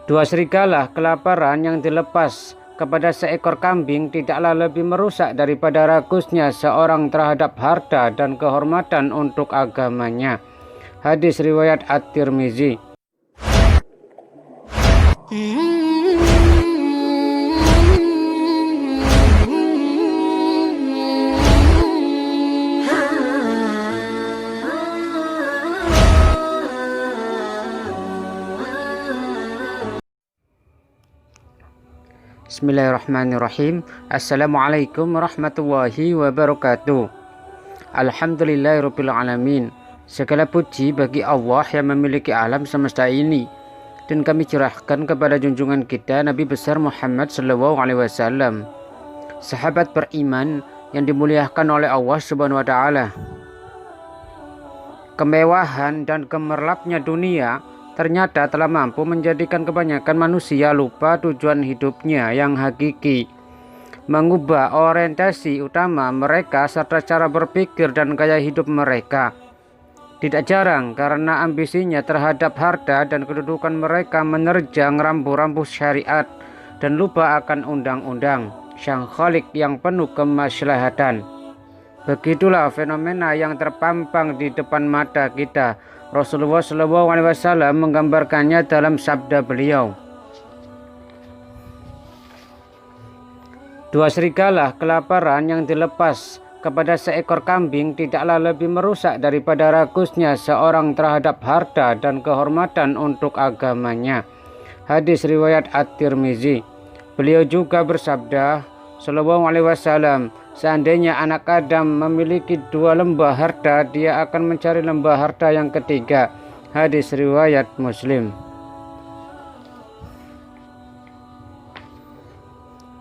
Dua serigala kelaparan yang dilepas kepada seekor kambing tidaklah lebih merusak daripada ragusnya seorang terhadap harta dan kehormatan untuk agamanya. Hadis riwayat At-Tirmizi. Bismillahirrahmanirrahim. Assalamualaikum warahmatullahi wabarakatuh. Alhamdulillahirabbil alamin. Segala puji bagi Allah yang memiliki alam semesta ini, dan kami curahkan kepada junjungan kita Nabi besar Muhammad SAW, sahabat beriman yang dimuliakan oleh Allah Subhanahu wa taala. Kemewahan dan gemerlapnya dunia ternyata telah mampu menjadikan kebanyakan manusia lupa tujuan hidupnya yang hakiki, mengubah orientasi utama mereka serta cara berpikir dan gaya hidup mereka. Tidak jarang karena ambisinya terhadap harta dan kedudukan mereka menerjang rambu-rambu syariat dan lupa akan undang-undang Sang Khalik yang penuh kemaslahatan. Begitulah fenomena yang terpampang di depan mata kita. Rasulullah SAW menggambarkannya dalam sabda beliau. Dua serigala kelaparan yang dilepas kepada seekor kambing tidaklah lebih merusak daripada ragusnya seorang terhadap harta dan kehormatan untuk agamanya. Hadis riwayat At-Tirmizi. Beliau juga bersabda SAW, seandainya anak Adam memiliki dua lembah harta, dia akan mencari lembah harta yang ketiga. Hadis riwayat Muslim.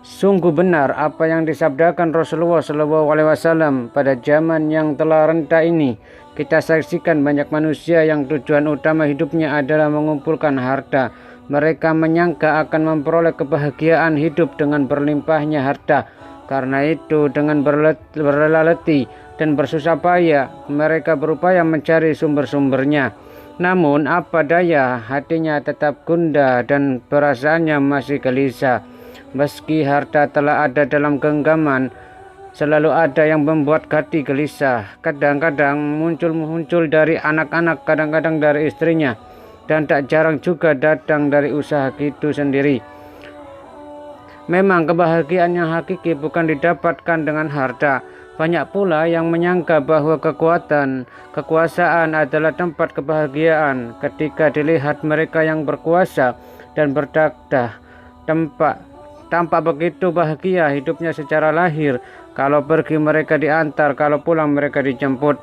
Sungguh benar apa yang disabdakan Rasulullah SAW pada zaman yang telah renta ini. Kita saksikan banyak manusia yang tujuan utama hidupnya adalah mengumpulkan harta. Mereka menyangka akan memperoleh kebahagiaan hidup dengan berlimpahnya harta. Karena itu dengan berlelah letih dan bersusah payah mereka berupaya mencari sumber-sumbernya. Namun apa daya, hatinya tetap gundah dan perasaannya masih gelisah. Meski harta telah ada dalam genggaman, selalu ada yang membuat hati gelisah. Kadang-kadang muncul dari anak-anak, kadang-kadang dari istrinya, dan tak jarang juga datang dari usaha itu sendiri. Memang kebahagiaan yang hakiki bukan didapatkan dengan harta. Banyak pula yang menyangka bahwa kekuasaan adalah tempat kebahagiaan. Ketika dilihat mereka yang berkuasa dan bertakhta, tampak begitu bahagia hidupnya secara lahir. Kalau pergi mereka diantar, kalau pulang mereka dijemput.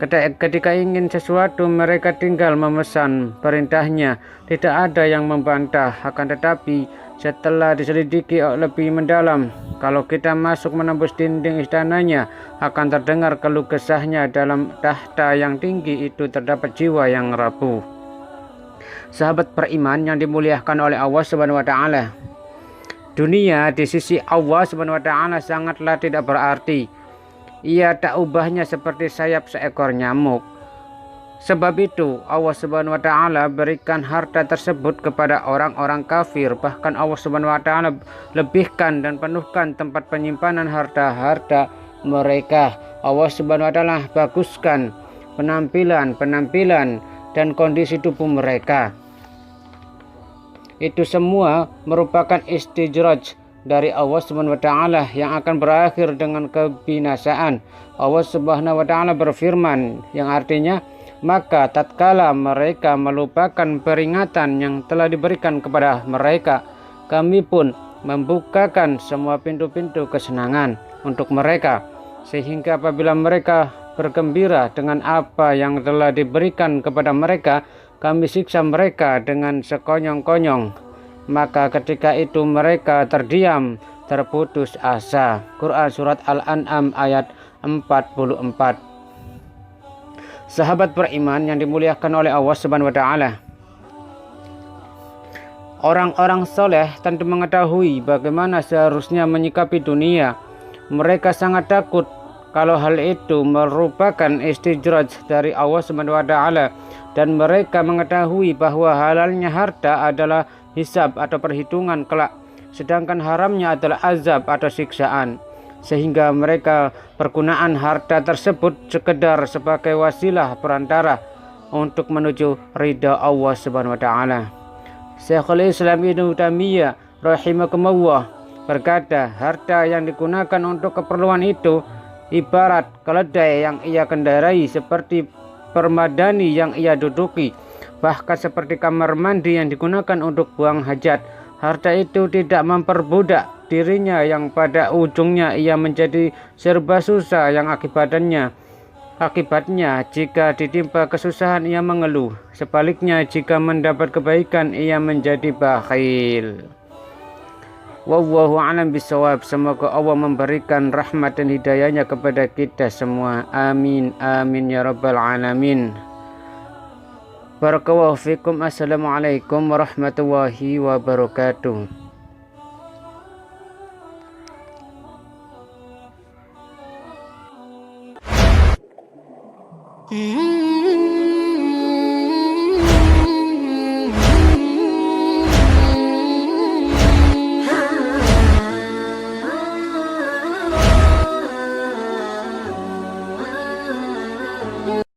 Ketika ingin sesuatu mereka tinggal memesan perintahnya. Tidak ada yang membantah. Akan tetapi setelah diselidiki lebih mendalam, kalau kita masuk menembus dinding istananya, akan terdengar keluh kesahnya. Dalam tahta yang tinggi itu terdapat jiwa yang rapuh. Sahabat beriman yang dimuliakan oleh Allah Subhanahu wa taala, dunia di sisi Allah Subhanahu wa taala sangatlah tidak berarti. Ia tak ubahnya seperti sayap seekor nyamuk. Sebab itu Allah Subhanahu wa taala berikan harta tersebut kepada orang-orang kafir. Bahkan Allah Subhanahu wa taala lebihkan dan penuhkan tempat penyimpanan harta-harta mereka. Allah Subhanahu wa taala baguskan penampilan dan kondisi tubuh mereka. Itu semua merupakan istidraj dari Allah Subhanahu wa taala yang akan berakhir dengan kebinasaan. Allah Subhanahu wa taala berfirman yang artinya, maka tatkala mereka melupakan peringatan yang telah diberikan kepada mereka, kami pun membukakan semua pintu-pintu kesenangan untuk mereka, sehingga apabila mereka bergembira dengan apa yang telah diberikan kepada mereka, kami siksa mereka dengan sekonyong-konyong. Maka ketika itu mereka terdiam, terputus asa. Quran Surat Al-An'am ayat 44. Sahabat beriman yang dimuliakan oleh Allah Subhanahu wa taala, orang-orang soleh tentu mengetahui bagaimana seharusnya menyikapi dunia. Mereka sangat takut kalau hal itu merupakan istidraj dari Allah Subhanahu wa taala, dan mereka mengetahui bahwa halalnya harta adalah hisab atau perhitungan kelak, sedangkan haramnya adalah azab atau siksaan, sehingga mereka pergunaan harta tersebut sekedar sebagai wasilah perantara untuk menuju ridha Allah Subhanahu wa taala. Syekhul Islam Ibnu Taimiyah rahimakumullah berkata, harta yang digunakan untuk keperluan itu ibarat keledai yang ia kendarai, seperti permadani yang ia duduki, bahkan seperti kamar mandi yang digunakan untuk buang hajat. Harta itu tidak memperbudak dirinya yang pada ujungnya ia menjadi serba susah, yang akibatnya jika ditimpa kesusahan ia mengeluh. Sebaliknya jika mendapat kebaikan ia menjadi bakhil. Wallahu a'lam bishawab. Semoga Allah memberikan rahmat dan hidayahnya kepada kita semua. Amin amin ya rabbal alamin. Barakallahu fikum. Assalamualaikum warahmatullahi wabarakatuh.